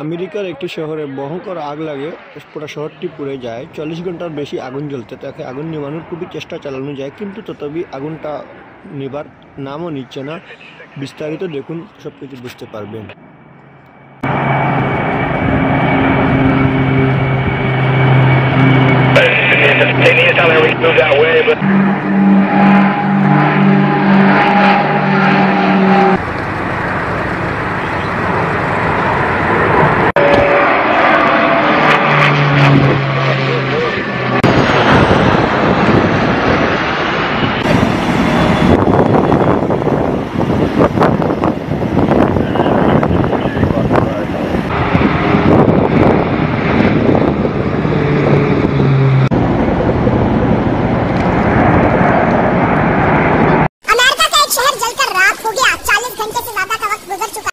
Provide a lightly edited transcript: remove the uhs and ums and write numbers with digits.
আমেরিকার একটি শহরে ভয়ঙ্কর আগ লাগে, পুরো শহরটি পুড়ে যায়। 40 ঘন্টার বেশি আগুন জ্বলতে থাকে। আগুন নেভানোর খুবই চেষ্টা চালানো যায়, কিন্তু তথাপি আগুনটা নেবার নামও নিচ্ছে না। বিস্তারিত দেখুন, সব কিছু বুঝতে পারবেন। Instantaneous, how we move that way, but